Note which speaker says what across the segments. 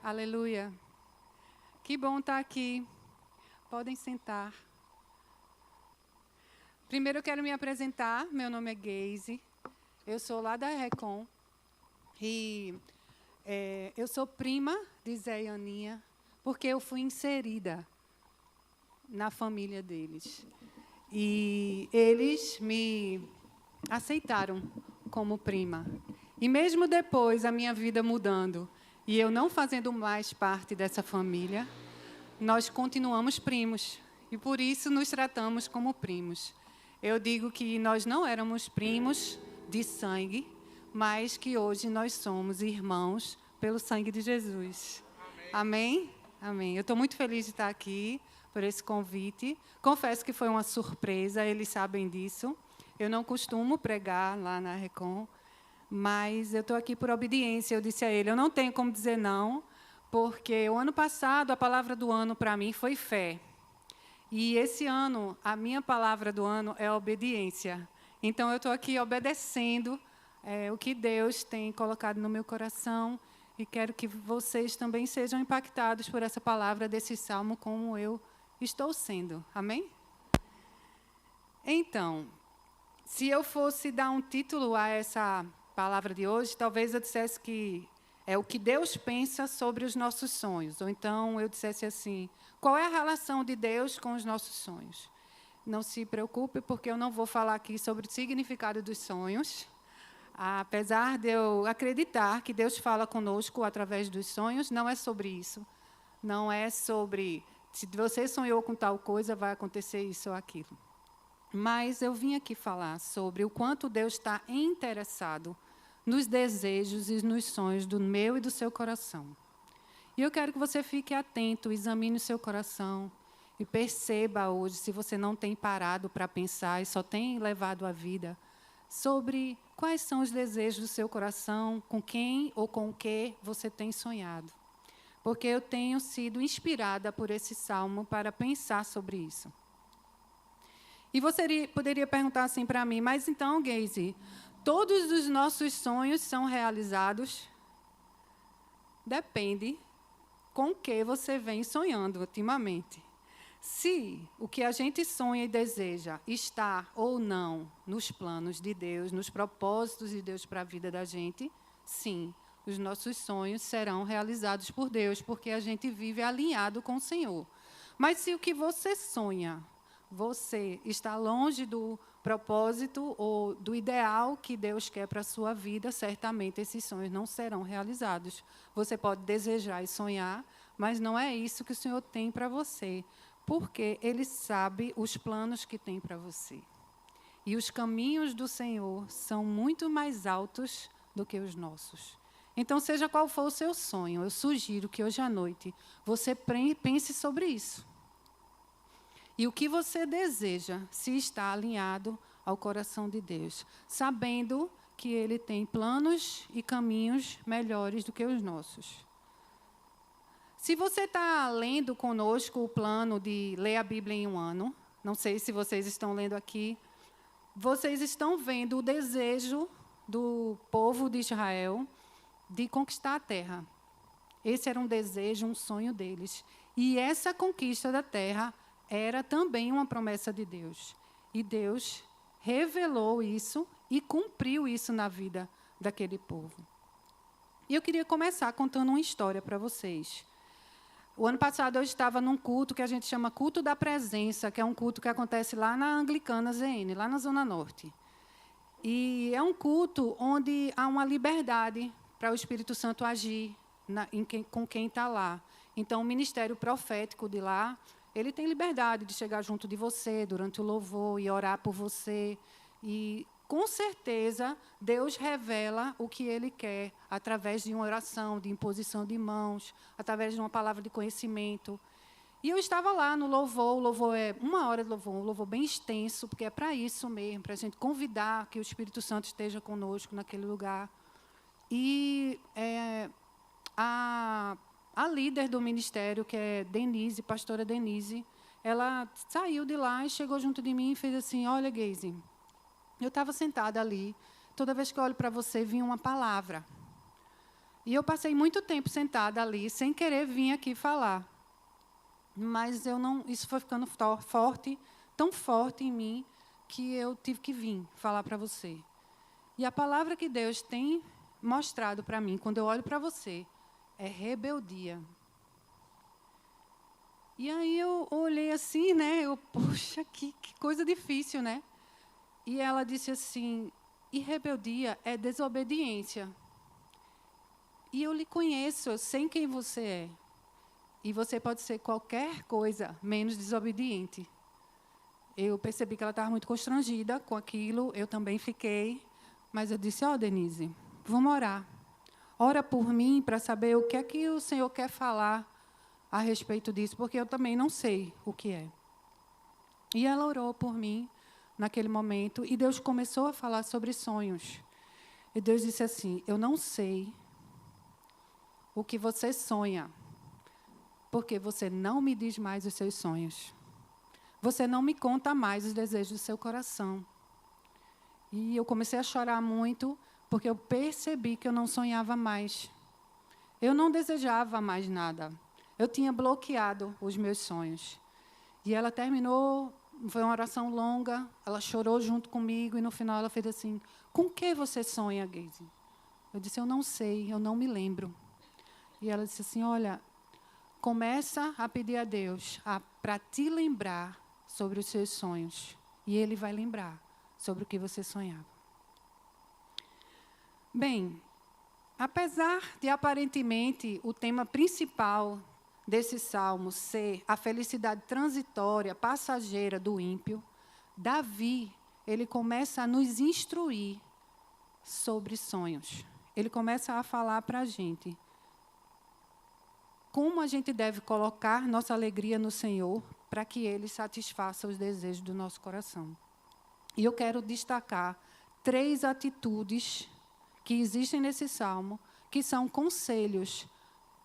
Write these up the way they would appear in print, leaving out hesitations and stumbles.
Speaker 1: Aleluia. Que bom estar aqui. Podem sentar. Primeiro eu quero me apresentar. Meu nome é Geise. Eu sou lá da Recon. E eu sou prima de Zé e Aninha, porque eu fui inserida na família deles. E eles me aceitaram como prima. E mesmo depois, a minha vida mudando, e eu não fazendo mais parte dessa família, nós continuamos primos. E por isso nos tratamos como primos. Eu digo que nós não éramos primos de sangue, mas que hoje nós somos irmãos pelo sangue de Jesus. Amém? Amém. Eu estou muito feliz de estar aqui por esse convite. Confesso que foi uma surpresa, eles sabem disso. Eu não costumo pregar lá na Recon, mas eu estou aqui por obediência. Eu disse a ele, eu não tenho como dizer não, porque o ano passado, a palavra do ano para mim foi fé. E esse ano, a minha palavra do ano é obediência. Então, eu estou aqui obedecendo o que Deus tem colocado no meu coração e quero que vocês também sejam impactados por essa palavra desse salmo como eu estou sendo. Amém? Então, se eu fosse dar um título a essa palavra de hoje, talvez eu dissesse que é o que Deus pensa sobre os nossos sonhos. Ou então eu dissesse assim, qual é a relação de Deus com os nossos sonhos? Não se preocupe, porque eu não vou falar aqui sobre o significado dos sonhos. Apesar de eu acreditar que Deus fala conosco através dos sonhos, não é sobre isso. Não é sobre, se você sonhou com tal coisa, vai acontecer isso ou aquilo. Mas eu vim aqui falar sobre o quanto Deus está interessado nos desejos e nos sonhos do meu e do seu coração. E eu quero que você fique atento, examine o seu coração e perceba hoje, se você não tem parado para pensar e só tem levado a vida, sobre quais são os desejos do seu coração, com quem ou com o que você tem sonhado. Porque eu tenho sido inspirada por esse salmo para pensar sobre isso. E você poderia perguntar assim para mim, mas então, Geise, todos os nossos sonhos são realizados? Depende com o que você vem sonhando ultimamente. Se o que a gente sonha e deseja está ou não nos planos de Deus, nos propósitos de Deus para a vida da gente, sim, os nossos sonhos serão realizados por Deus, porque a gente vive alinhado com o Senhor. Mas se o que você sonha, você está longe do propósito ou do ideal que Deus quer para a sua vida, certamente esses sonhos não serão realizados. Você pode desejar e sonhar, mas não é isso que o Senhor tem para você, porque Ele sabe os planos que tem para você. E os caminhos do Senhor são muito mais altos do que os nossos. Então, seja qual for o seu sonho, eu sugiro que hoje à noite você pense sobre isso. E o que você deseja, se está alinhado ao coração de Deus, sabendo que Ele tem planos e caminhos melhores do que os nossos. Se você está lendo conosco o plano de ler a Bíblia em um ano, não sei se vocês estão lendo aqui, vocês estão vendo o desejo do povo de Israel de conquistar a terra. Esse era um desejo, um sonho deles. E essa conquista da terra era também uma promessa de Deus. E Deus revelou isso e cumpriu isso na vida daquele povo. E eu queria começar contando uma história para vocês. O ano passado eu estava num culto que a gente chama Culto da Presença, que é um culto que acontece lá na Anglicana ZN, lá na Zona Norte. E é um culto onde há uma liberdade para o Espírito Santo agir com quem está lá. Então, o ministério profético de lá, ele tem liberdade de chegar junto de você durante o louvor e orar por você. E, com certeza, Deus revela o que Ele quer através de uma oração, de imposição de mãos, através de uma palavra de conhecimento. E eu estava lá no louvor, o louvor é 1 hora de louvor, um louvor bem extenso, porque é para isso mesmo, para a gente convidar que o Espírito Santo esteja conosco naquele lugar. E a líder do ministério, que é Denise, pastora Denise, ela saiu de lá e chegou junto de mim e fez assim, olha, Geise, eu estava sentada ali, toda vez que eu olho para você, vinha uma palavra. E eu passei muito tempo sentada ali, sem querer vir aqui falar. Mas eu não, isso foi ficando forte, tão forte em mim, que eu tive que vir falar para você. E a palavra que Deus tem mostrado para mim, quando eu olho para você, é rebeldia. E aí eu olhei assim, né? Poxa, que coisa difícil, né? E ela disse assim, e rebeldia é desobediência. E eu lhe conheço, eu sei quem você é. E você pode ser qualquer coisa, menos desobediente. Eu percebi que ela estava muito constrangida com aquilo, eu também fiquei. Mas eu disse, Denise, vamos orar. Ora por mim para saber o que é que o Senhor quer falar a respeito disso, porque eu também não sei o que é. E ela orou por mim naquele momento, e Deus começou a falar sobre sonhos. E Deus disse assim, eu não sei o que você sonha, porque você não me diz mais os seus sonhos. Você não me conta mais os desejos do seu coração. E eu comecei a chorar muito, porque eu percebi que eu não sonhava mais. Eu não desejava mais nada. Eu tinha bloqueado os meus sonhos. E ela terminou, foi uma oração longa, ela chorou junto comigo, e no final ela fez assim, com que você sonha, Geise? Eu disse, eu não sei, eu não me lembro. E ela disse assim, olha, começa a pedir a Deus para te lembrar sobre os seus sonhos. E Ele vai lembrar sobre o que você sonhava. Bem, apesar de aparentemente o tema principal desse salmo ser a felicidade transitória, passageira do ímpio, Davi, ele começa a nos instruir sobre sonhos. Ele começa a falar para a gente como a gente deve colocar nossa alegria no Senhor para que Ele satisfaça os desejos do nosso coração. E eu quero destacar 3 atitudes que existem nesse salmo, que são conselhos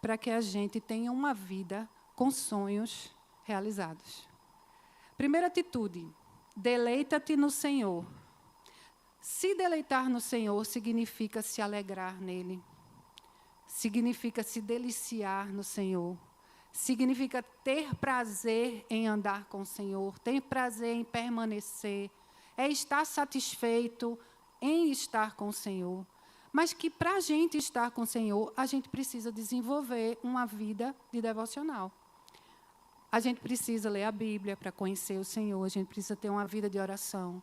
Speaker 1: para que a gente tenha uma vida com sonhos realizados. Primeira atitude, deleita-te no Senhor. Se deleitar no Senhor significa se alegrar nele. Significa se deliciar no Senhor. Significa ter prazer em andar com o Senhor, ter prazer em permanecer, é estar satisfeito em estar com o Senhor. Mas que para a gente estar com o Senhor, a gente precisa desenvolver uma vida de devocional. A gente precisa ler a Bíblia para conhecer o Senhor, a gente precisa ter uma vida de oração,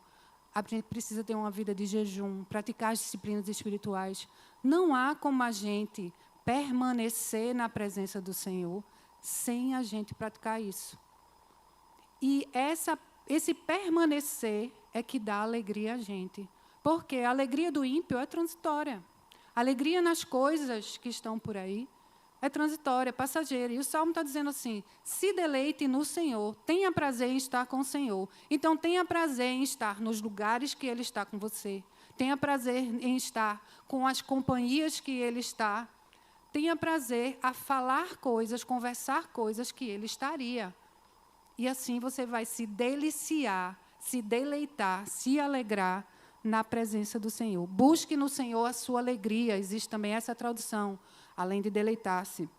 Speaker 1: a gente precisa ter uma vida de jejum, praticar as disciplinas espirituais. Não há como a gente permanecer na presença do Senhor sem a gente praticar isso. E esse permanecer é que dá alegria a gente. Porque a alegria do ímpio é transitória. A alegria nas coisas que estão por aí é transitória, passageira. E o Salmo está dizendo assim, se deleite no Senhor, tenha prazer em estar com o Senhor. Então, tenha prazer em estar nos lugares que Ele está com você. Tenha prazer em estar com as companhias que Ele está. Tenha prazer a falar coisas, conversar coisas que Ele estaria. E assim você vai se deliciar, se deleitar, se alegrar na presença do Senhor. Busque no Senhor a sua alegria. Existe também essa tradução, além de deleitar-se.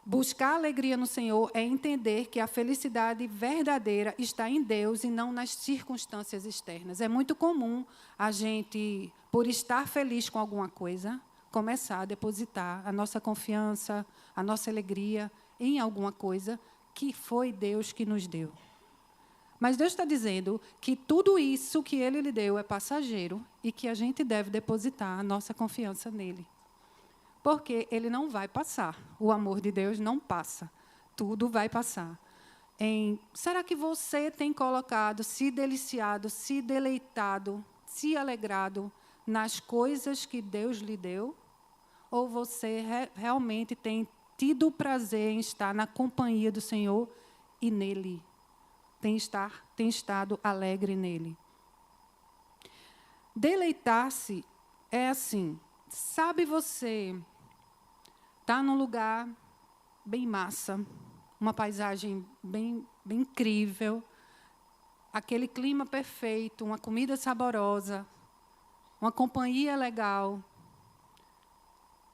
Speaker 1: Buscar alegria no Senhor é entender que a felicidade verdadeira está em Deus e não nas circunstâncias externas. É muito comum a gente, por estar feliz com alguma coisa, começar a depositar a nossa confiança, a nossa alegria em alguma coisa que foi Deus que nos deu. Mas Deus está dizendo que tudo isso que Ele lhe deu é passageiro e que a gente deve depositar a nossa confiança nele. Porque Ele não vai passar. O amor de Deus não passa. Tudo vai passar. Será que você tem colocado, se deliciado, se deleitado, se alegrado nas coisas que Deus lhe deu? Ou você realmente tem tido o prazer em estar na companhia do Senhor e nele? Tem estado alegre nele. Deleitar-se é assim, sabe, você está num lugar bem massa, uma paisagem bem incrível, aquele clima perfeito, uma comida saborosa, uma companhia legal,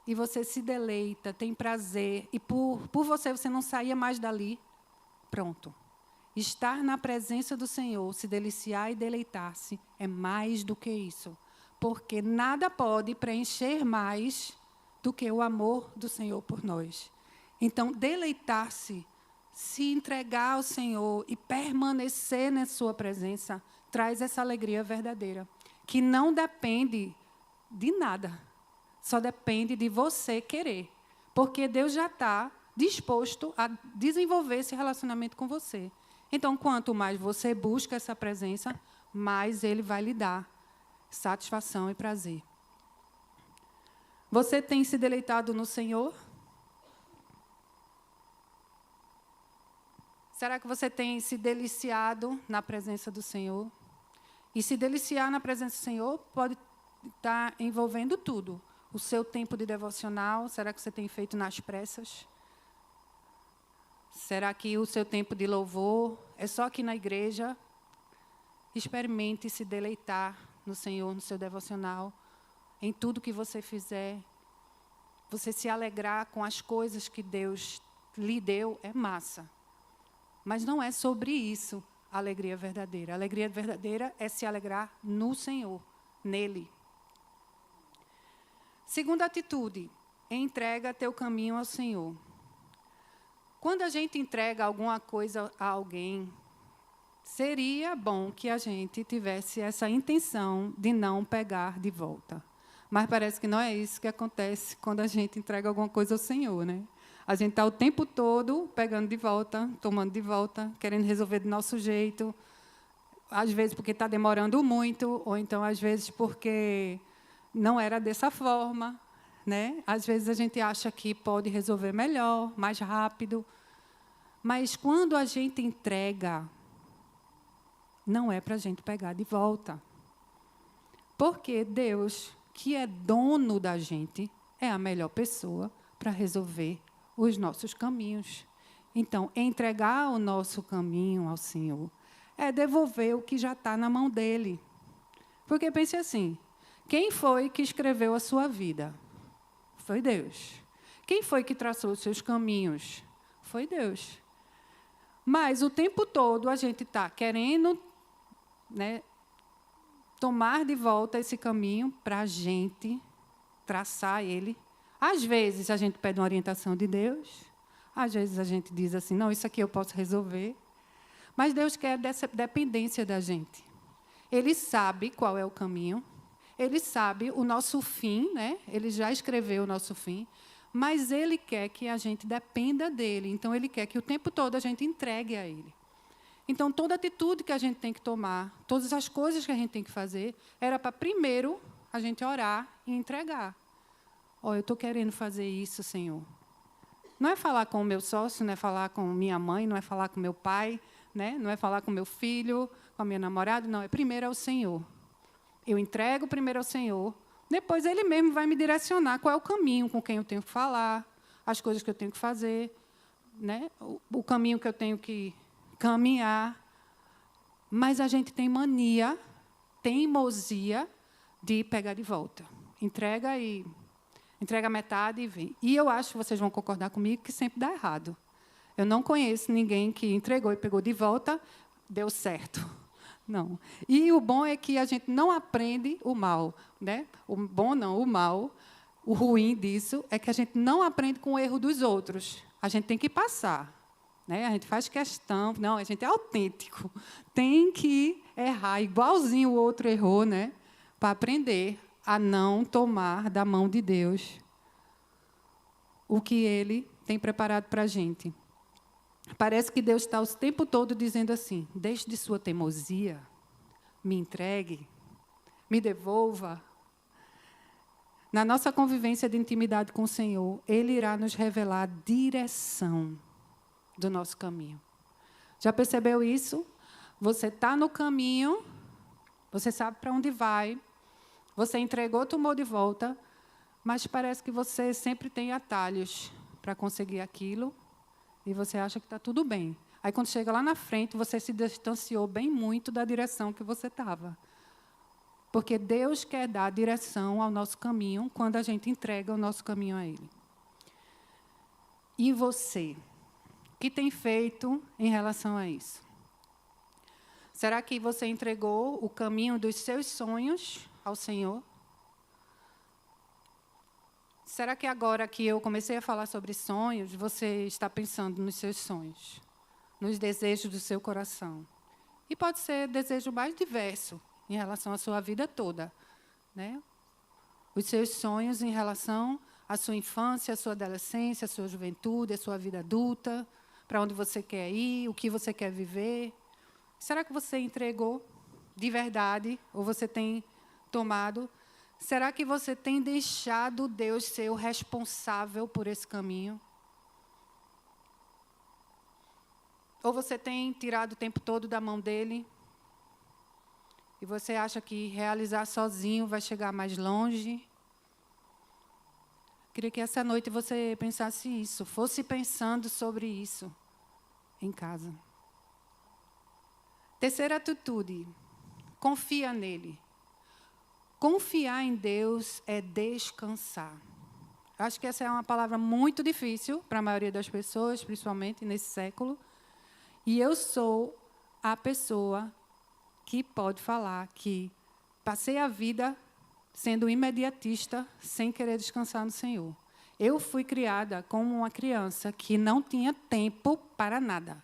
Speaker 1: e você se deleita, tem prazer, e por você não saía mais dali, pronto. Estar na presença do Senhor, se deliciar e deleitar-se, é mais do que isso. Porque nada pode preencher mais do que o amor do Senhor por nós. Então, deleitar-se, se entregar ao Senhor e permanecer na sua presença, traz essa alegria verdadeira, que não depende de nada, só depende de você querer. Porque Deus já está disposto a desenvolver esse relacionamento com você. Então, quanto mais você busca essa presença, mais Ele vai lhe dar satisfação e prazer. Você tem se deleitado no Senhor? Será que você tem se deliciado na presença do Senhor? E se deliciar na presença do Senhor pode estar envolvendo tudo. O seu tempo de devocional, será que você tem feito nas pressas? Será que o seu tempo de louvor é só aqui na igreja? Experimente se deleitar no Senhor, no seu devocional, em tudo que você fizer. Você se alegrar com as coisas que Deus lhe deu é massa. Mas não é sobre isso a alegria verdadeira. A alegria verdadeira é se alegrar no Senhor, nele. Segunda atitude, entrega teu caminho ao Senhor. Quando a gente entrega alguma coisa a alguém, seria bom que a gente tivesse essa intenção de não pegar de volta. Mas parece que não é isso que acontece quando a gente entrega alguma coisa ao Senhor, né? A gente está o tempo todo pegando de volta, tomando de volta, querendo resolver do nosso jeito. Às vezes porque está demorando muito, ou então, às vezes, porque não era dessa forma, né? Às vezes a gente acha que pode resolver melhor, mais rápido. Mas quando a gente entrega, não é para a gente pegar de volta. Porque Deus, que é dono da gente, é a melhor pessoa para resolver os nossos caminhos. Então, entregar o nosso caminho ao Senhor é devolver o que já está na mão dele. Porque pense assim, quem foi que escreveu a sua vida? Foi Deus. Quem foi que traçou os seus caminhos? Foi Deus. Mas o tempo todo a gente está querendo, né, tomar de volta esse caminho para a gente traçar ele. Às vezes a gente pede uma orientação de Deus, às vezes a gente diz assim, não, isso aqui eu posso resolver. Mas Deus quer dessa dependência da gente. Ele sabe qual é o caminho, Ele sabe o nosso fim, né? Ele já escreveu o nosso fim, mas Ele quer que a gente dependa dEle. Então, Ele quer que o tempo todo a gente entregue a Ele. Então, toda atitude que a gente tem que tomar, todas as coisas que a gente tem que fazer, era para, primeiro, a gente orar e entregar. Eu estou querendo fazer isso, Senhor. Não é falar com o meu sócio, não é falar com minha mãe, não é falar com meu pai, né? Não é falar com meu filho, com a minha namorada, não. É primeiro ao Senhor. Eu entrego primeiro ao Senhor, depois Ele mesmo vai me direcionar qual é o caminho com quem eu tenho que falar, as coisas que eu tenho que fazer, né? O caminho que eu tenho que caminhar. Mas a gente tem mania, teimosia de pegar de volta. Entrega metade e vem. E eu acho que vocês vão concordar comigo que sempre dá errado. Eu não conheço ninguém que entregou e pegou de volta, deu certo. Não. E o bom é que a gente não aprende o mal, né? O bom não, o mal. O ruim disso é que a gente não aprende com o erro dos outros. A gente tem que passar, né? A gente faz questão, não, a gente é autêntico. Tem que errar igualzinho o outro errou, né? Para aprender a não tomar da mão de Deus o que Ele tem preparado para a gente. Parece que Deus está o tempo todo dizendo assim, deixe de sua teimosia, me entregue, me devolva. Na nossa convivência de intimidade com o Senhor, Ele irá nos revelar a direção do nosso caminho. Já percebeu isso? Você está no caminho, você sabe para onde vai, você entregou, tomou de volta, mas parece que você sempre tem atalhos para conseguir aquilo, e você acha que está tudo bem. Aí, quando chega lá na frente, você se distanciou bem muito da direção que você estava. Porque Deus quer dar direção ao nosso caminho quando a gente entrega o nosso caminho a Ele. E você? O que tem feito em relação a isso? Será que você entregou o caminho dos seus sonhos ao Senhor? Será que agora que eu comecei a falar sobre sonhos, você está pensando nos seus sonhos, nos desejos do seu coração? E pode ser desejo mais diverso em relação à sua vida toda, né? Os seus sonhos em relação à sua infância, à sua adolescência, à sua juventude, à sua vida adulta, para onde você quer ir, o que você quer viver. Será que você entregou de verdade, ou você tem tomado? Será que você tem deixado Deus ser o responsável por esse caminho? Ou você tem tirado o tempo todo da mão dele? E você acha que realizar sozinho vai chegar mais longe? Queria que essa noite você pensasse isso, fosse pensando sobre isso em casa. Terceira atitude, confia nele. Confiar em Deus é descansar. Acho que essa é uma palavra muito difícil para a maioria das pessoas, principalmente nesse século. E eu sou a pessoa que pode falar que passei a vida sendo imediatista, sem querer descansar no Senhor. Eu fui criada como uma criança que não tinha tempo para nada.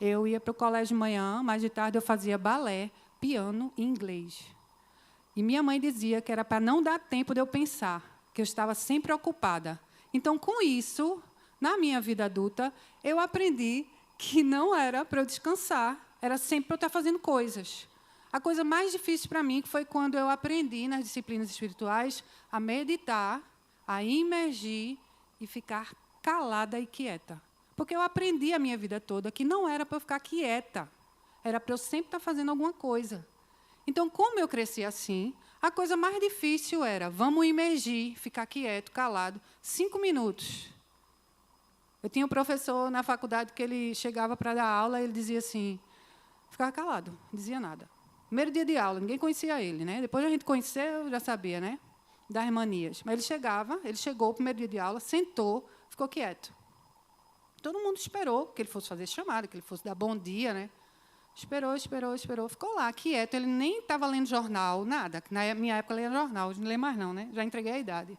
Speaker 1: Eu ia para o colégio de manhã, mais de tarde eu fazia balé, piano e inglês. E minha mãe dizia que era para não dar tempo de eu pensar, que eu estava sempre ocupada. Então, com isso, na minha vida adulta, eu aprendi que não era para eu descansar, era sempre para eu estar fazendo coisas. A coisa mais difícil para mim foi quando eu aprendi, nas disciplinas espirituais, a meditar, a imergir e ficar calada e quieta. Porque eu aprendi a minha vida toda que não era para eu ficar quieta, era para eu sempre estar fazendo alguma coisa. Então, como eu cresci assim, a coisa mais difícil era, vamos imergir, ficar quieto, calado, 5 minutos. Eu tinha um professor na faculdade que ele chegava para dar aula e ele dizia assim, ficava calado, não dizia nada. Primeiro dia de aula, ninguém conhecia ele, né? Depois a gente conheceu, já sabia, né? Das manias. Mas ele chegou o primeiro dia de aula, sentou, ficou quieto. Todo mundo esperou que ele fosse fazer chamada, que ele fosse dar bom dia, né? Esperou. Ficou lá, quieto. Ele nem estava lendo jornal, nada. Na minha época, lia jornal. Hoje não lê mais, não, né? Já entreguei a idade.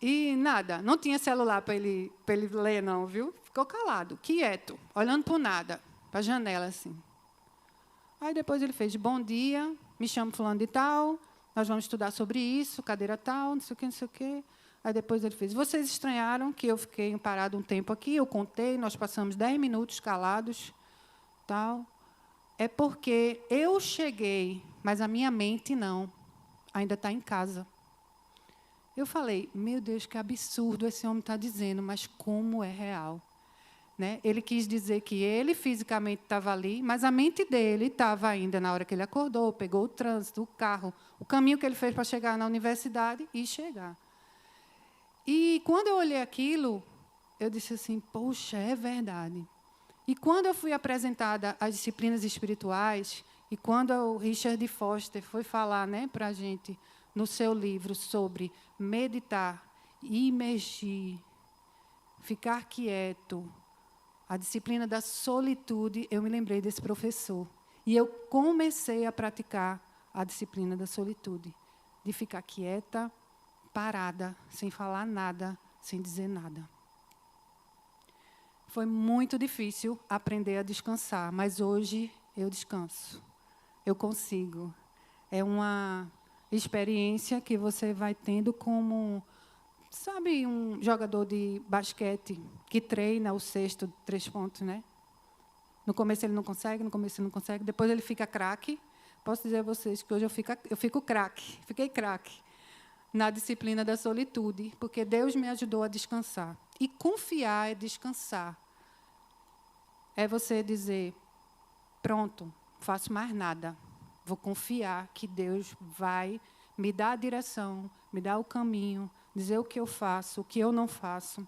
Speaker 1: E nada. Não tinha celular para ele ler, não, viu? Ficou calado, quieto, olhando para o nada, para a janela, assim. Aí, depois, ele fez, bom dia, me chamo fulano de tal, nós vamos estudar sobre isso, cadeira tal, não sei o quê. Aí, depois, ele fez, vocês estranharam que eu fiquei parado um tempo aqui, eu contei, nós passamos 10 minutos calados, tal. É porque eu cheguei, mas a minha mente não, ainda está em casa. Eu falei, meu Deus, que absurdo esse homem está dizendo, mas como é real. Né? Ele quis dizer que ele fisicamente estava ali, mas a mente dele estava ainda na hora que ele acordou, pegou o trânsito, o carro, o caminho que ele fez para chegar na universidade e chegar. E, quando eu olhei aquilo, eu disse assim, poxa, é verdade. E, quando eu fui apresentada às disciplinas espirituais, e quando o Richard Foster foi falar, né, para a gente, no seu livro, sobre meditar, imergir, ficar quieto, a disciplina da solitude, eu me lembrei desse professor. E eu comecei a praticar a disciplina da solitude, de ficar quieta, parada, sem falar nada, sem dizer nada. Foi muito difícil aprender a descansar, mas hoje eu descanso. Eu consigo. É uma experiência que você vai tendo como, sabe, um jogador de basquete que treina o cesto de 3 pontos, né? No começo ele não consegue, depois ele fica craque. Posso dizer a vocês que hoje eu fico craque, fiquei craque na disciplina da solitude, porque Deus me ajudou a descansar. E confiar é descansar. É você dizer, pronto, não faço mais nada. Vou confiar que Deus vai me dar a direção, me dar o caminho, dizer o que eu faço, o que eu não faço.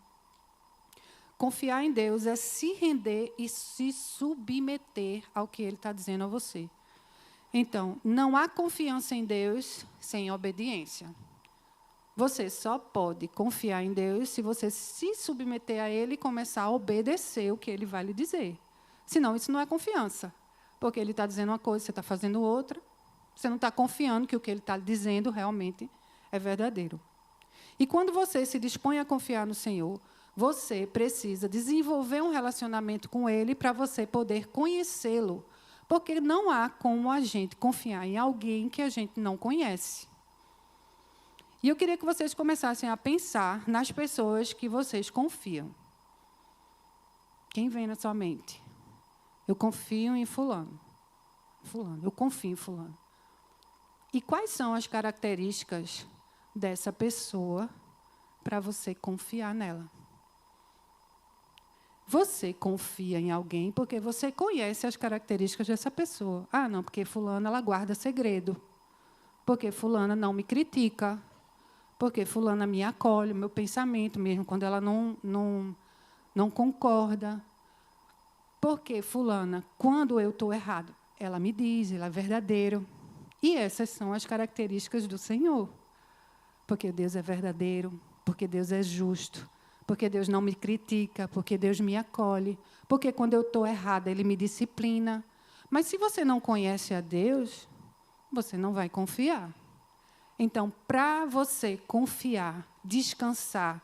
Speaker 1: Confiar em Deus é se render e se submeter ao que Ele está dizendo a você. Então, não há confiança em Deus sem obediência. Você só pode confiar em Deus se você se submeter a Ele e começar a obedecer o que Ele vai lhe dizer. Senão, isso não é confiança. Porque Ele está dizendo uma coisa, você está fazendo outra. Você não está confiando que o que Ele está dizendo realmente é verdadeiro. E quando você se dispõe a confiar no Senhor, você precisa desenvolver um relacionamento com Ele para você poder conhecê-lo. Porque não há como a gente confiar em alguém que a gente não conhece. E eu queria que vocês começassem a pensar nas pessoas que vocês confiam. Quem vem na sua mente? Eu confio em fulano. Fulano, eu confio em fulano. E quais são as características dessa pessoa para você confiar nela? Você confia em alguém porque você conhece as características dessa pessoa. Ah, não, porque fulana ela guarda segredo. Porque fulana não me critica. Porque fulana me acolhe, o meu pensamento, mesmo quando ela não concorda. Porque fulana, quando eu estou errado, ela me diz, ela é verdadeiro. E essas são as características do Senhor. Porque Deus é verdadeiro, porque Deus é justo, porque Deus não me critica, porque Deus me acolhe, porque quando eu estou errada, Ele me disciplina. Mas se você não conhece a Deus, você não vai confiar. Então, para você confiar, descansar,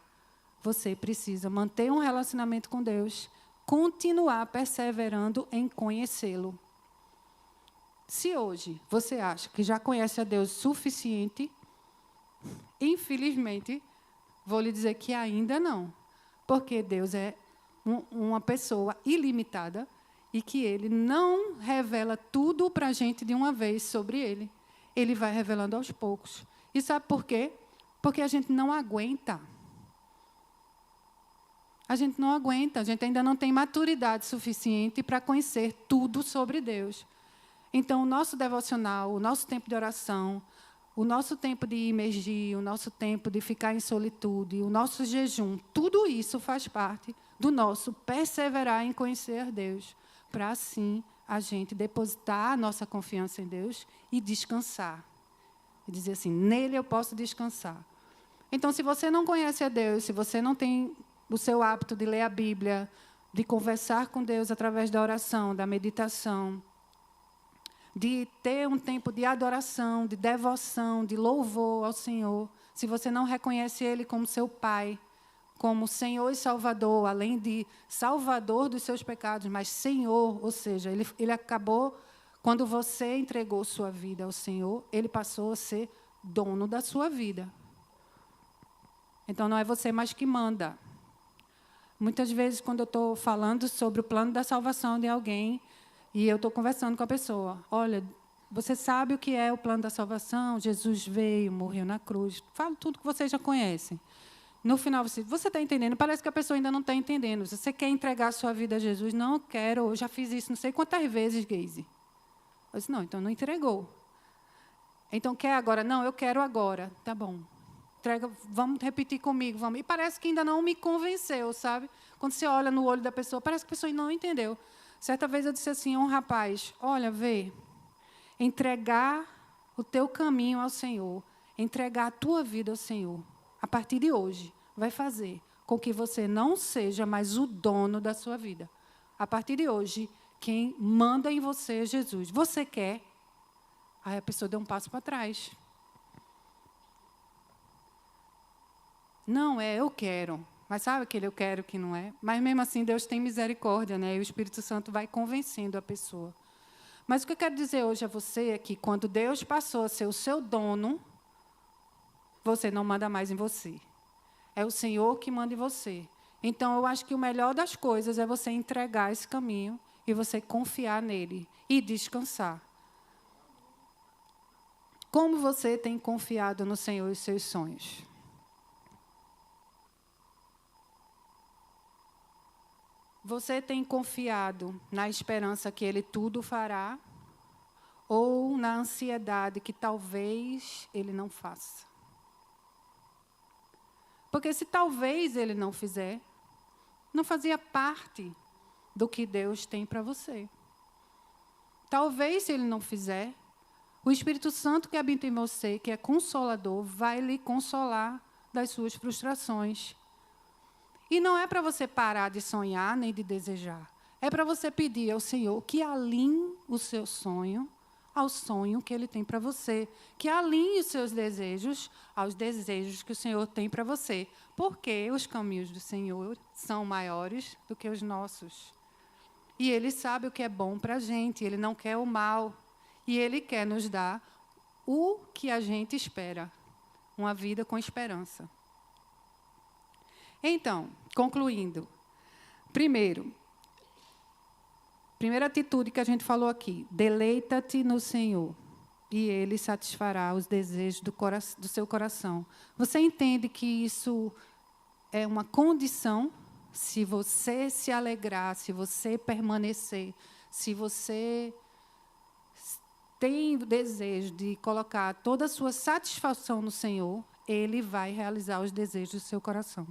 Speaker 1: você precisa manter um relacionamento com Deus, continuar perseverando em conhecê-lo. Se hoje você acha que já conhece a Deus o suficiente, infelizmente, vou lhe dizer que ainda não. Porque Deus é uma pessoa ilimitada e que Ele não revela tudo para a gente de uma vez sobre Ele. Ele vai revelando aos poucos. E sabe por quê? Porque a gente não aguenta. A gente não aguenta. A gente ainda não tem maturidade suficiente para conhecer tudo sobre Deus. Então, o nosso devocional, o nosso tempo de oração, o nosso tempo de imergir, o nosso tempo de ficar em solitude, o nosso jejum, tudo isso faz parte do nosso perseverar em conhecer a Deus, para assim a gente depositar a nossa confiança em Deus e descansar. E dizer assim, nele eu posso descansar. Então, se você não conhece a Deus, se você não tem o seu hábito de ler a Bíblia, de conversar com Deus através da oração, da meditação, de ter um tempo de adoração, de devoção, de louvor ao Senhor, se você não reconhece Ele como seu Pai, como Senhor e Salvador, além de Salvador dos seus pecados, mas Senhor, ou seja, Ele acabou, quando você entregou sua vida ao Senhor, Ele passou a ser dono da sua vida. Então, não é você mais que manda. Muitas vezes, quando eu estou falando sobre o plano da salvação de alguém, e eu estou conversando com a pessoa. Olha, você sabe o que é o plano da salvação? Jesus veio, morreu na cruz. Falo tudo que vocês já conhecem. No final, você está entendendo? Parece que a pessoa ainda não está entendendo. Se você quer entregar a sua vida a Jesus, não, eu quero. Eu já fiz isso não sei quantas vezes, Geise. Eu disse, não, então não entregou. Então, quer agora? Não, eu quero agora. Tá bom. Entrega, vamos repetir comigo. Vamos. E parece que ainda não me convenceu, sabe? Quando você olha no olho da pessoa, parece que a pessoa ainda não entendeu. Certa vez eu disse assim a um rapaz, olha, vê, entregar o teu caminho ao Senhor, entregar a tua vida ao Senhor, a partir de hoje, vai fazer com que você não seja mais o dono da sua vida. A partir de hoje, quem manda em você é Jesus. Você quer? Aí a pessoa deu um passo para trás. Não, eu quero. Mas sabe aquele eu quero que não é? Mas, mesmo assim, Deus tem misericórdia, né? E o Espírito Santo vai convencendo a pessoa. Mas o que eu quero dizer hoje a você é que, quando Deus passou a ser o seu dono, você não manda mais em você. É o Senhor que manda em você. Então, eu acho que o melhor das coisas é você entregar esse caminho e você confiar nele e descansar. Como você tem confiado no Senhor e os seus sonhos? Você tem confiado na esperança que Ele tudo fará ou na ansiedade que talvez Ele não faça? Porque se talvez Ele não fizer, não fazia parte do que Deus tem para você. Talvez, se Ele não fizer, O Espírito Santo que habita em você, que é consolador, vai lhe consolar das suas frustrações. E não é para você parar de sonhar nem de desejar. É para você pedir ao Senhor que alinhe o seu sonho ao sonho que Ele tem para você. Que alinhe os seus desejos aos desejos que o Senhor tem para você. Porque os caminhos do Senhor são maiores do que os nossos. E Ele sabe o que é bom para a gente. Ele não quer o mal. E Ele quer nos dar o que a gente espera. Uma vida com esperança. Então, concluindo. Primeira atitude que a gente falou aqui. Deleita-te no Senhor. E Ele satisfará os desejos do seu coração. Você entende que isso é uma condição? Se você se alegrar, se você permanecer, se você tem o desejo de colocar toda a sua satisfação no Senhor, Ele vai realizar os desejos do seu coração.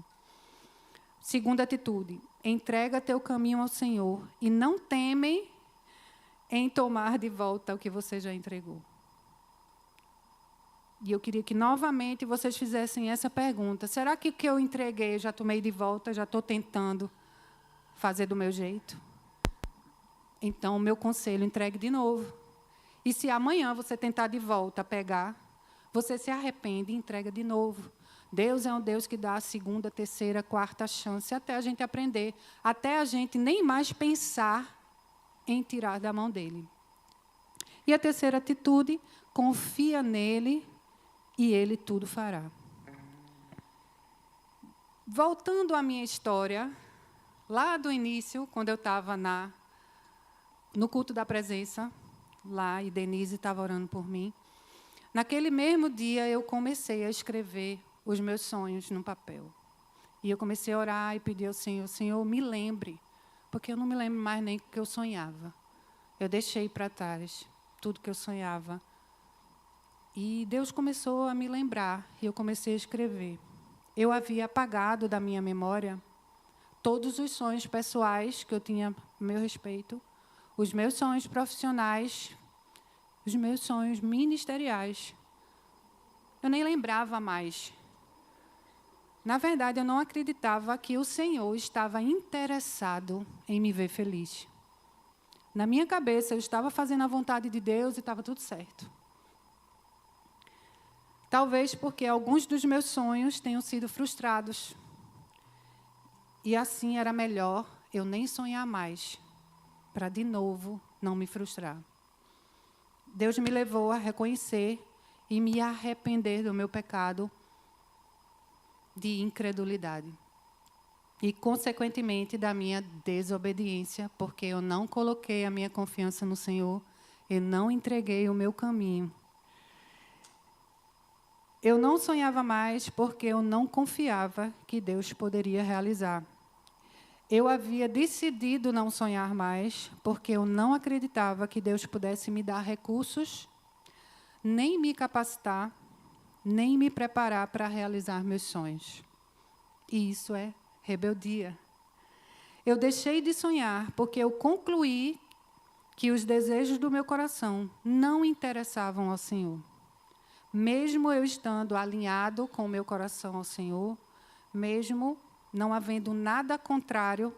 Speaker 1: Segunda atitude, entrega teu caminho ao Senhor e não teme em tomar de volta o que você já entregou. E eu queria que, novamente, vocês fizessem essa pergunta. Será que o que eu entreguei, eu já tomei de volta, já estou tentando fazer do meu jeito? Então, o meu conselho, entregue de novo. E se amanhã você tentar de volta pegar, você se arrepende e entrega de novo. Deus é um Deus que dá a segunda, terceira, quarta chance, até a gente aprender, até a gente nem mais pensar em tirar da mão dele. E a terceira atitude, confia nele e ele tudo fará. Voltando à minha história, lá do início, quando eu estava no culto da presença, lá, e Denise estava orando por mim, naquele mesmo dia eu comecei a escrever os meus sonhos no papel. E eu comecei a orar e pedir ao Senhor, Senhor, me lembre, porque eu não me lembro mais nem do que eu sonhava. Eu deixei para trás tudo que eu sonhava. E Deus começou a me lembrar, e eu comecei a escrever. Eu havia apagado da minha memória todos os sonhos pessoais que eu tinha a meu respeito, os meus sonhos profissionais, os meus sonhos ministeriais. Eu nem lembrava mais. Na verdade, eu não acreditava que o Senhor estava interessado em me ver feliz. Na minha cabeça, eu estava fazendo a vontade de Deus e estava tudo certo. Talvez porque alguns dos meus sonhos tenham sido frustrados. E assim era melhor eu nem sonhar mais, para de novo não me frustrar. Deus me levou a reconhecer e me arrepender do meu pecado de incredulidade. E, consequentemente, da minha desobediência, porque eu não coloquei a minha confiança no Senhor, eu não entreguei o meu caminho. Eu não sonhava mais porque eu não confiava que Deus poderia realizar. Eu havia decidido não sonhar mais porque eu não acreditava que Deus pudesse me dar recursos, nem me capacitar, nem me preparar para realizar meus sonhos. E isso é rebeldia. Eu deixei de sonhar porque eu concluí que os desejos do meu coração não interessavam ao Senhor. Mesmo eu estando alinhado com o meu coração ao Senhor, mesmo não havendo nada contrário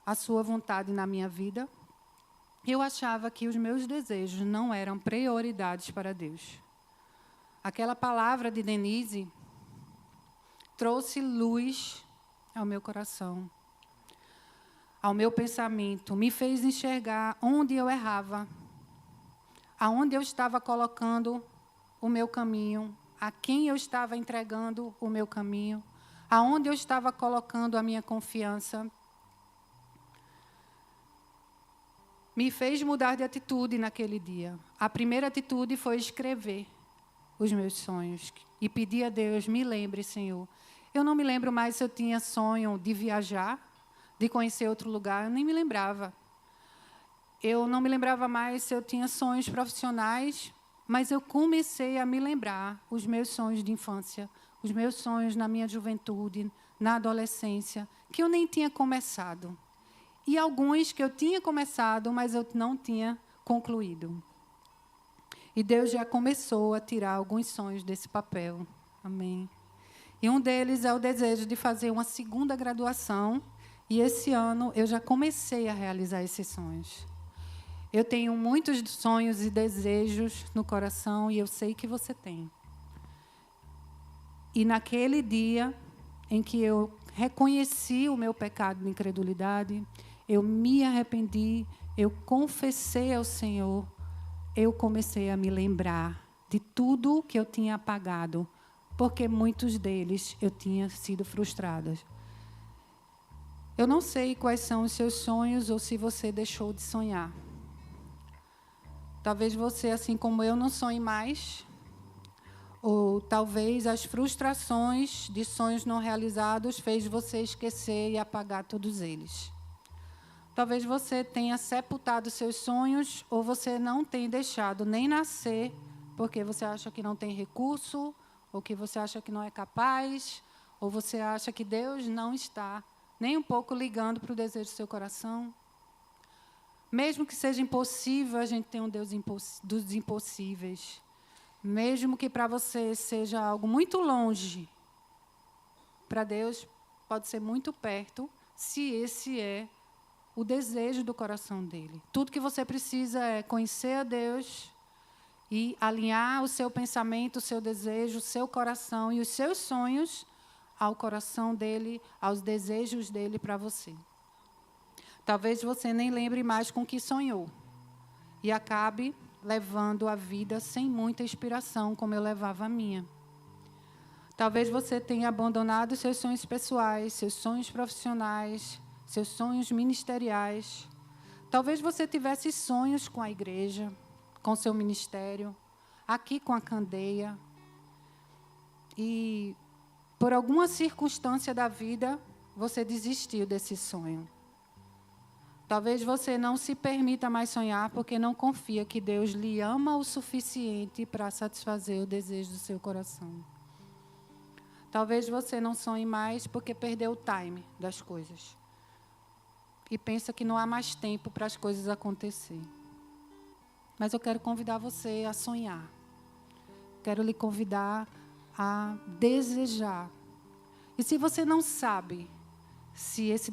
Speaker 1: à sua vontade na minha vida, eu achava que os meus desejos não eram prioridades para Deus. Aquela palavra de Denise trouxe luz ao meu coração, ao meu pensamento, me fez enxergar onde eu errava, aonde eu estava colocando o meu caminho, a quem eu estava entregando o meu caminho, aonde eu estava colocando a minha confiança. Me fez mudar de atitude naquele dia. A primeira atitude foi escrever os meus sonhos e pedir a Deus, me lembre, Senhor. Eu não me lembro mais se eu tinha sonho de viajar, de conhecer outro lugar, eu nem me lembrava. Eu não me lembrava mais se eu tinha sonhos profissionais, mas eu comecei a me lembrar os meus sonhos de infância, os meus sonhos na minha juventude, na adolescência, que eu nem tinha começado. E alguns que eu tinha começado, mas eu não tinha concluído. E Deus já começou a tirar alguns sonhos desse papel. Amém. E um deles é o desejo de fazer uma segunda graduação. E esse ano eu já comecei a realizar esses sonhos. Eu tenho muitos sonhos e desejos no coração e eu sei que você tem. E naquele dia em que eu reconheci o meu pecado de incredulidade, eu me arrependi, eu confessei ao Senhor, eu comecei a me lembrar de tudo que eu tinha apagado, porque muitos deles eu tinha sido frustrada. Eu não sei quais são os seus sonhos ou se você deixou de sonhar. Talvez você, assim como eu, não sonhe mais. Ou talvez as frustrações de sonhos não realizados fez você esquecer e apagar todos eles. Talvez você tenha sepultado seus sonhos ou você não tenha deixado nem nascer porque você acha que não tem recurso, ou que você acha que não é capaz, ou você acha que Deus não está nem um pouco ligando para o desejo do seu coração. Mesmo que seja impossível, a gente tem um Deus dos impossíveis. Mesmo que para você seja algo muito longe, para Deus pode ser muito perto, se esse é o desejo do coração dele. Tudo que você precisa é conhecer a Deus e alinhar o seu pensamento, o seu desejo, o seu coração e os seus sonhos ao coração dele, aos desejos dele para você. Talvez você nem lembre mais com o que sonhou e acabe levando a vida sem muita inspiração, como eu levava a minha. Talvez você tenha abandonado seus sonhos pessoais, seus sonhos profissionais, seus sonhos ministeriais. Talvez você tivesse sonhos com a igreja, com seu ministério, aqui com a Candeia. E, por alguma circunstância da vida, você desistiu desse sonho. Talvez você não se permita mais sonhar porque não confia que Deus lhe ama o suficiente para satisfazer o desejo do seu coração. Talvez você não sonhe mais porque perdeu o time das coisas. E pensa que não há mais tempo para as coisas acontecerem. Mas eu quero convidar você a sonhar. Quero lhe convidar a desejar. E se você não sabe se esse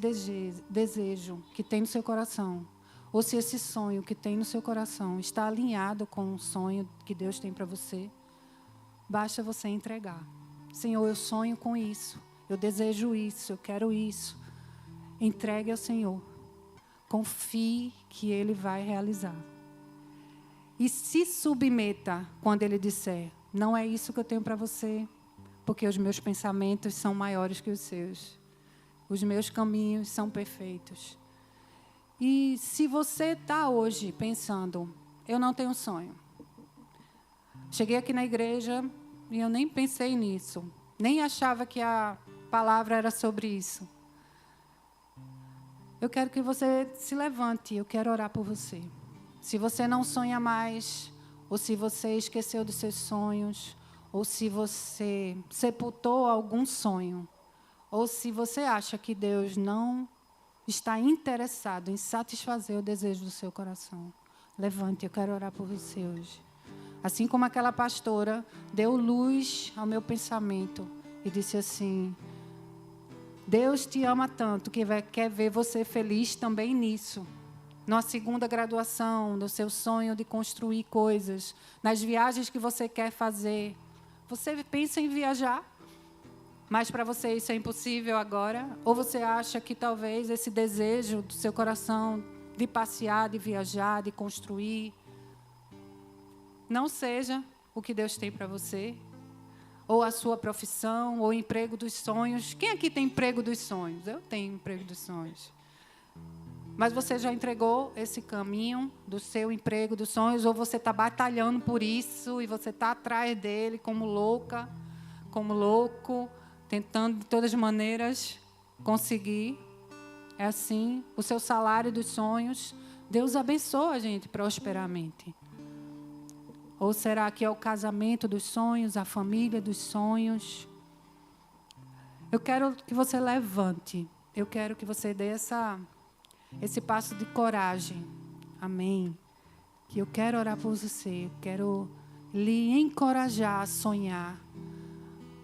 Speaker 1: desejo que tem no seu coração, ou se esse sonho que tem no seu coração está alinhado com o sonho que Deus tem para você, basta você entregar. Senhor, eu sonho com isso, eu desejo isso, eu quero isso. Entregue ao Senhor. Confie que Ele vai realizar. E se submeta quando Ele disser, não é isso que eu tenho para você, porque os meus pensamentos são maiores que os seus. Os meus caminhos são perfeitos. E se você está hoje pensando, eu não tenho sonho. Cheguei aqui na igreja e eu nem pensei nisso. Nem achava que a palavra era sobre isso. Eu quero que você se levante, eu quero orar por você. Se você não sonha mais, ou se você esqueceu dos seus sonhos, ou se você sepultou algum sonho, ou se você acha que Deus não está interessado em satisfazer o desejo do seu coração, levante, eu quero orar por você hoje. Assim como aquela pastora deu luz ao meu pensamento e disse assim, Deus te ama tanto que quer ver você feliz também nisso. Na segunda graduação, no seu sonho de construir coisas, nas viagens que você quer fazer. Você pensa em viajar, mas para você isso é impossível agora? Ou você acha que talvez esse desejo do seu coração de passear, de viajar, de construir, não seja o que Deus tem para você? Ou a sua profissão, ou o emprego dos sonhos. Quem aqui tem emprego dos sonhos? Eu tenho emprego dos sonhos. Mas você já entregou esse caminho do seu emprego dos sonhos, ou você está batalhando por isso, e você está atrás dele como louca, como louco, tentando de todas as maneiras conseguir. É assim, o seu salário dos sonhos, Deus abençoa a gente prosperamente. Ou será que é o casamento dos sonhos, a família dos sonhos? Eu quero que você levante. Eu quero que você dê esse passo de coragem. Amém. que eu quero orar por você, eu quero lhe encorajar a sonhar,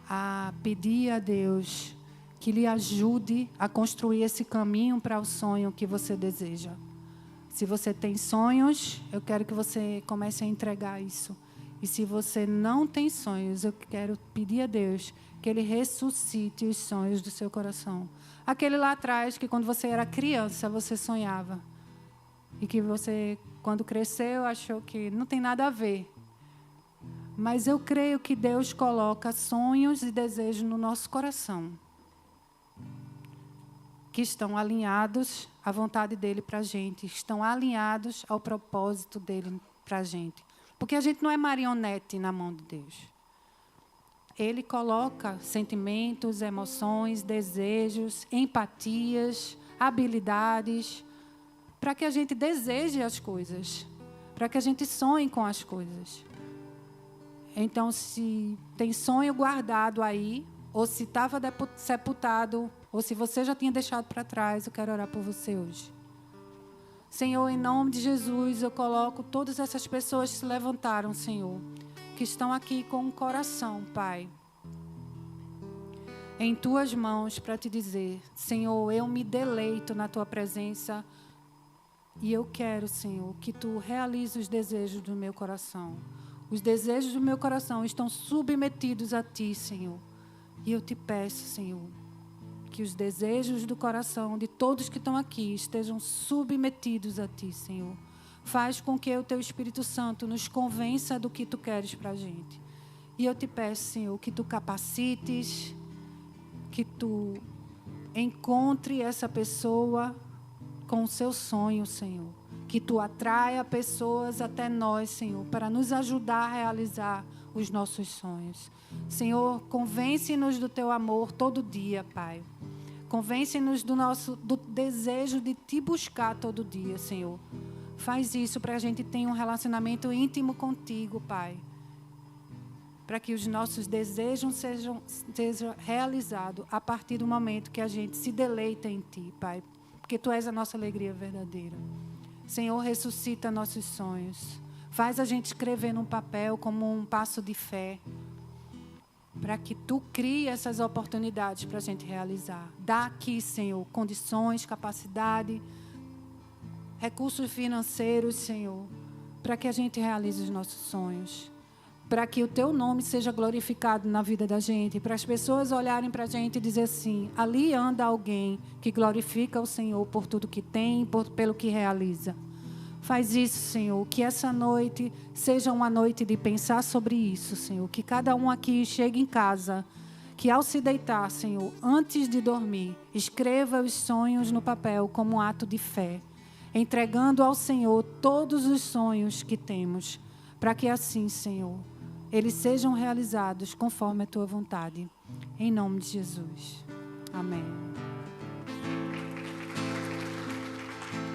Speaker 1: a pedir a Deus que lhe ajude a construir esse caminho para o sonho que você deseja. Se você tem sonhos, eu quero que você comece a entregar isso. E se você não tem sonhos, eu quero pedir a Deus que Ele ressuscite os sonhos do seu coração. Aquele lá atrás, que quando você era criança, você sonhava. E que você, quando cresceu, achou que não tem nada a ver. Mas eu creio que Deus coloca sonhos e desejos no nosso coração, que estão alinhados à vontade dEle para a gente, estão alinhados ao propósito dEle para a gente. Porque a gente não é marionete na mão de Deus. Ele coloca sentimentos, emoções, desejos, empatias, habilidades, para que a gente deseje as coisas, para que a gente sonhe com as coisas. Então, se tem sonho guardado aí, ou se estava sepultado, ou se você já tinha deixado para trás, eu quero orar por você hoje. Senhor, em nome de Jesus, eu coloco todas essas pessoas que se levantaram, Senhor, que estão aqui com um coração, Pai, em Tuas mãos para Te dizer, Senhor, eu me deleito na Tua presença e eu quero, Senhor, que Tu realizes os desejos do meu coração. Os desejos do meu coração estão submetidos a Ti, Senhor. E eu Te peço, Senhor, que os desejos do coração de todos que estão aqui estejam submetidos a Ti, Senhor. Faz com que o Teu Espírito Santo nos convença do que Tu queres para a gente. E eu Te peço, Senhor, que Tu capacites, que Tu encontre essa pessoa com o seu sonho, Senhor. Que Tu atraia pessoas até nós, Senhor, para nos ajudar a realizar os nossos sonhos. Senhor, convence-nos do Teu amor todo dia, Pai. Convence-nos do desejo de Te buscar todo dia, Senhor. Faz isso para a gente ter um relacionamento íntimo contigo, Pai. Para que os nossos desejos sejam realizados a partir do momento que a gente se deleita em Ti, Pai. Porque Tu és a nossa alegria verdadeira. Senhor, ressuscita nossos sonhos. Faz a gente escrever num papel como um passo de fé, para que Tu crie essas oportunidades para a gente realizar. Dá aqui, Senhor, condições, capacidade, recursos financeiros, Senhor, para que a gente realize os nossos sonhos. Para que o Teu nome seja glorificado na vida da gente. Para as pessoas olharem para a gente e dizer assim, ali anda alguém que glorifica o Senhor por tudo que tem, pelo que realiza. Faz isso, Senhor, que essa noite seja uma noite de pensar sobre isso, Senhor. Que cada um aqui chegue em casa, que ao se deitar, Senhor, antes de dormir, escreva os sonhos no papel como um ato de fé, entregando ao Senhor todos os sonhos que temos, para que assim, Senhor, eles sejam realizados conforme a Tua vontade. Em nome de Jesus. Amém.